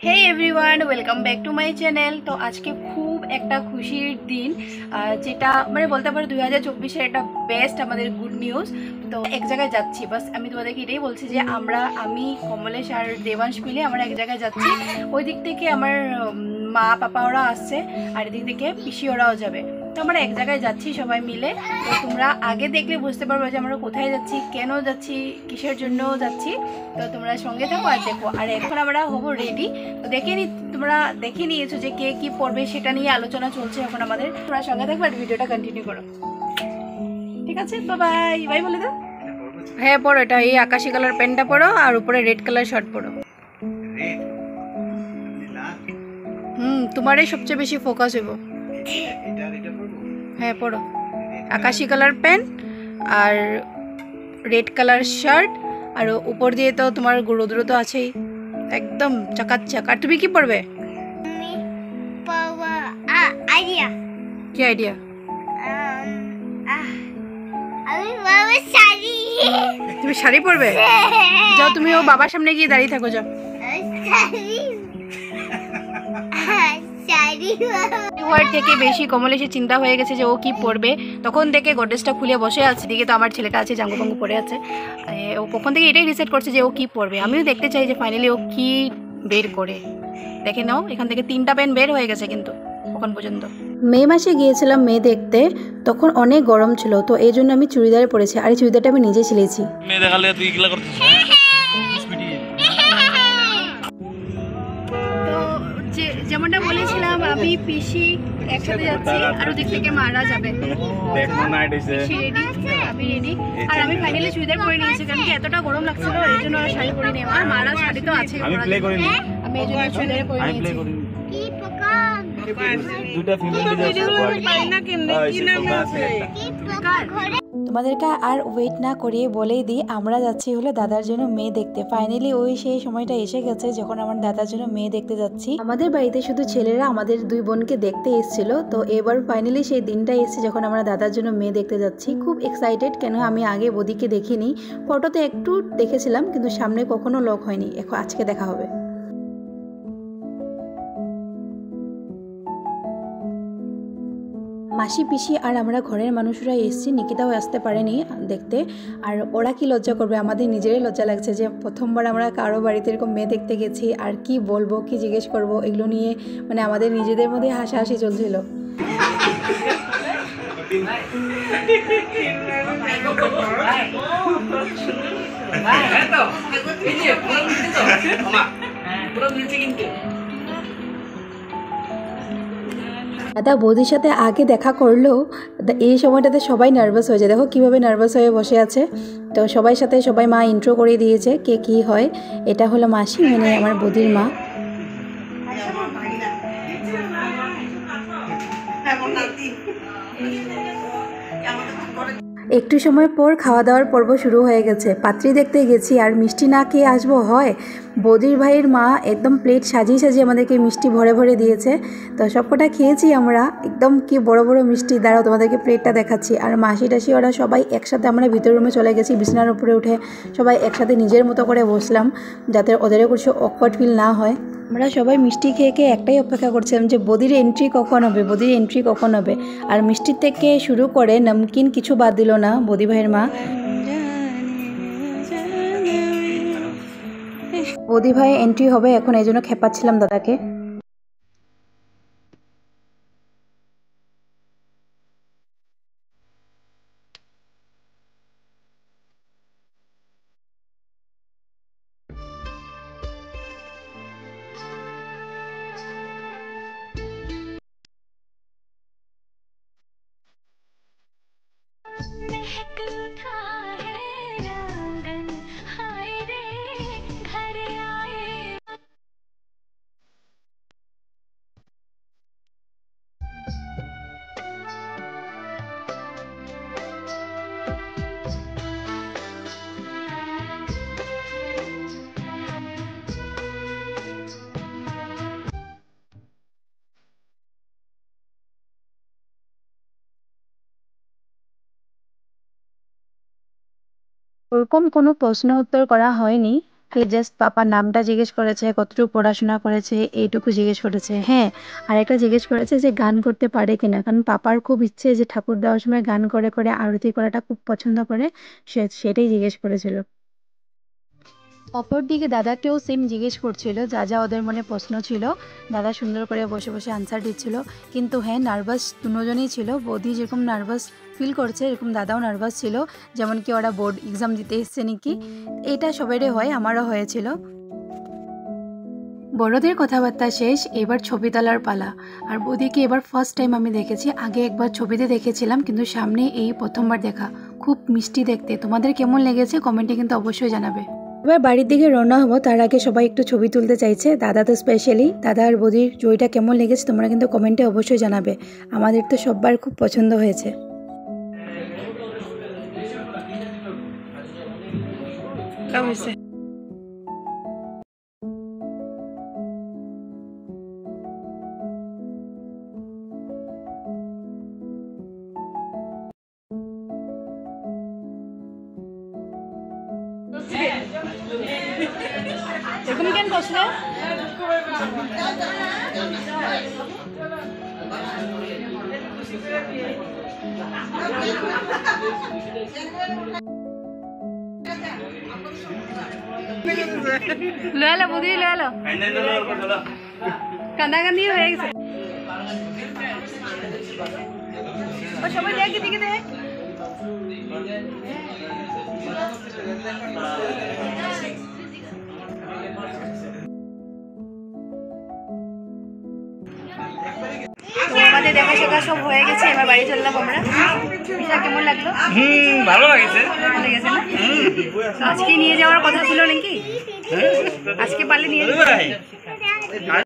Hey everyone, welcome back to my channel. তো আজকে খুব একটা খুশির দিন, যেটা মানে বলতে পারো 2024-এর একটা বেস্ট আমাদের গুড নিউজ। তো এক জায়গায় যাচ্ছি, বাস আমি তোমাদেরকে এটাই বলছি যে আমি কমলেশ আর দেবাংশ মিলে আমরা এক জায়গায় যাচ্ছি। ওই দিক থেকে আমার মা পাপা ওরা আসছে, আর এদিক থেকে পিসি ওরাও যাবে। তো আমরা এক জায়গায় যাচ্ছি সবাই মিলে। তো তোমরা আগে দেখলে বুঝতে পারবে যে আমরা কোথায় যাচ্ছি, কেন যাচ্ছি, কিসের জন্য যাচ্ছি। তো তোমরা সঙ্গে থাকো আর দেখো। আর এখন আমরা হবো রেডি। তো তোমরা দেখে নিয়েছো যে কে কি পড়বে, সেটা নিয়ে আলোচনা চলছে এখন আমাদের। তোমরা সঙ্গে থাকো আর ভিডিওটা কন্টিনিউ করো, ঠিক আছে? বাই বাই বলে দাও। হ্যাঁ পড়ো, এটা এই আকাশি কালার প্যান্টটা পরো আর উপরে রেড কালার শার্ট পরো। তোমারই সবচেয়ে বেশি ফোকাস হইব। হ্যাঁ পরো, আকাশি কালার প্যান্ট আর রেড কালার শার্ট, আর উপর দিয়ে তো তোমার রৌদ্র তো আছেই, একদম চাকাচ্চাক। আর তুমি কি পরবে? কি আইডিয়া? তুমি শাড়ি পরবে? যাও, তুমি ও বাবার সামনে গিয়ে দাঁড়িয়ে থাকো, যাও। থেকে বেশি কমলেশের চিন্তা হয়ে গেছে যে ও কি পরবে। তখন থেকে গডরেজটা খুলে বসে আছে, দিকে তো আমার ছেলেটা আছে, জাঙ্গু পাঙ্গু পরে আছে। ও কখন থেকে এটাই ডিসাইড করছে যে ও কি পরবে। আমিও দেখতে চাই যে ফাইনালি ও কি বের করে। দেখে নাও, এখান থেকে 3টা পেন বের হয়ে গেছে কিন্তু এখন পর্যন্ত। মে মাসে গিয়েছিলাম মেয়ে দেখতে, তখন অনেক গরম ছিল, তো এই জন্য আমি চুড়িদারে পরেছি। আর এই চুড়িদারটা আমি নিজে সিলেছি। যেমনটা বলেছিলাম, আমি পিসি একসাথে যাচ্ছি, আর ওদিক থেকে মারা যাবে। আমি রেডি, আর আমি ফাইনালি চুড়িদার পরে নিয়েছি, কারণ কি এতটা গরম লাগছিল, এই জন্য আর শাড়ি পরে নিই। আর মারা শাড়ি তো আছে, আমি এই জন্য চুড়িদারে পরে নিয়েছি। তোমাদেরকে আর ওয়েট না করিয়ে বলেই দিই, আমরা যাচ্ছি হলো দাদার জন্য মেয়ে দেখতে। ফাইনালি ওই সেই সময়টা এসে গেছে যখন আমার দাদার জন্য মেয়ে দেখতে যাচ্ছি। আমাদের বাড়িতে শুধু ছেলেরা আমাদের 2 বোনকে দেখতে এসেছিল, তো এবার ফাইনালি সেই দিনটা এসেছে যখন আমরা দাদার জন্য মেয়ে দেখতে যাচ্ছি। খুব এক্সাইটেড, কেন আমি আগে বদিকে দেখিনি, ফটোতে একটু দেখেছিলাম, কিন্তু সামনে কখনো লক হয়নি। এখন আজকে দেখা হবে। মাসি পিসি আর আমরা ঘরের মানুষরা এসেছি, নিকিতাও আসতে পারেনি দেখতে। আর ওরা কি লজ্জা করবে, আমাদের নিজেরই লজ্জা লাগছে যে প্রথমবার আমরা কারো বাড়িতে এরকম মেয়ে দেখতে গেছি। আর কি বলবো, কি জিজ্ঞেস করব, এগুলো নিয়ে মানে আমাদের নিজেদের মধ্যে হাসাহাসি চলছিল। দাদা বৌদির সাথে আগে দেখা করলেও এই সময়টাতে সবাই নার্ভাস হয়ে যায়। দেখো কীভাবে নার্ভাস হয়ে বসে আছে। তো সবার সাথে সবাই মা ইন্ট্রো করে দিয়েছে কে কী হয়। এটা হলো মাসি, মানে আমার বৌদির মা। একটু সময় পর খাওয়া দাওয়ার পর্ব শুরু হয়ে গেছে। পাত্রী দেখতে গেছি আর মিষ্টি না খেয়ে আসবো হয়? বৌদির ভাইয়ের মা একদম প্লেট সাজিয়ে সাজিয়ে আমাদেরকে মিষ্টি ভরে ভরে দিয়েছে। তো সবকটা খেয়েছি আমরা, একদম কি বড় বড় মিষ্টি। দাঁড়াও তোমাদেরকে প্লেটটা দেখাচ্ছি। আর মাসি টাসি ওরা সবাই একসাথে আমরা ভিতর রুমে চলে গেছি, বিছানার উপরে উঠে সবাই একসাথে নিজের মতো করে বসলাম, যাতে ওদেরও কিছু অকওয়ার্ড ফিল না হয়। আমরা সবাই মিষ্টি খেয়ে খেয়ে একটাই অপেক্ষা করছিলাম যে বদির এন্ট্রি কখন হবে, বদির এন্ট্রি কখন হবে। আর মিষ্টির থেকে শুরু করে নমকিন কিছু বাদ দিল না বদি ভাইয়ের মা। বদি ভাই এন্ট্রি হবে এখন, এই জন্য খেপাচ্ছিলাম দাদাকে। ওরকম কোনো প্রশ্ন উত্তর করা হয়নি, খালি জাস্ট পাপার নামটা জিজ্ঞেস করেছে, কতটুকু পড়াশোনা করেছে এইটুকু জিজ্ঞেস করেছে। হ্যাঁ, আর একটা জিজ্ঞেস করেছে যে গান করতে পারে কিনা, কারণ পাপার খুব ইচ্ছে যে ঠাকুর দেওয়ার সময় গান করে করে আরতি করাটা খুব পছন্দ করে, সেটাই জিজ্ঞেস করেছিল। অপরদিকে দাদাকেও সেম জিজ্ঞেস করছিল যা যা ওদের মনে প্রশ্ন ছিল। দাদা সুন্দর করে বসে বসে আনসার দিচ্ছিল। কিন্তু হ্যাঁ, নার্ভাস দুজনেই ছিল। বৌদি যেরকম নার্ভাস ফিল করছে এরকম দাদাও নার্ভাস ছিল, যেমন কি ওরা বোর্ড এক্সাম দিতে এসছে নাকি। এটা সবারই হয়, আমারও হয়েছিল। বড়দের কথাবার্তা শেষ, এবার ছবি তোলার পালা। আর বৌদিকে এবার ফার্স্ট টাইম আমি দেখেছি, আগে একবার ছবিতে দেখেছিলাম কিন্তু সামনে এই প্রথমবার দেখা। খুব মিষ্টি দেখতে। তোমাদের কেমন লেগেছে কমেন্টে কিন্তু অবশ্যই জানাবে। এবার বাড়ির দিকে রওনা হবো, তার আগে সবাই একটু ছবি তুলতে চাইছে, দাদা তো স্পেশালি। দাদা আর বৌদির জয়টা কেমন লেগেছে তোমরা কিন্তু কমেন্টে অবশ্যই জানাবে। আমাদের তো সবার খুব পছন্দ হয়েছে। এরকম কেন বসলে? লয়ালো বুদ্ধি লয়ালো কান্দাকান্দি হয়ে গেছে। সবাই দেখি দেখি দেখ আমাদের দেখা শেখা সব হয়ে গেছে, এবার বাড়ি চললাম আমরা। পিঠা কেমন লাগলো? ভালো লাগছে। ভালো লেগেছে না? আজকে নিয়ে যাওয়ার কথা ছিল নাকি? আজকে পারলে নিয়ে যাবে।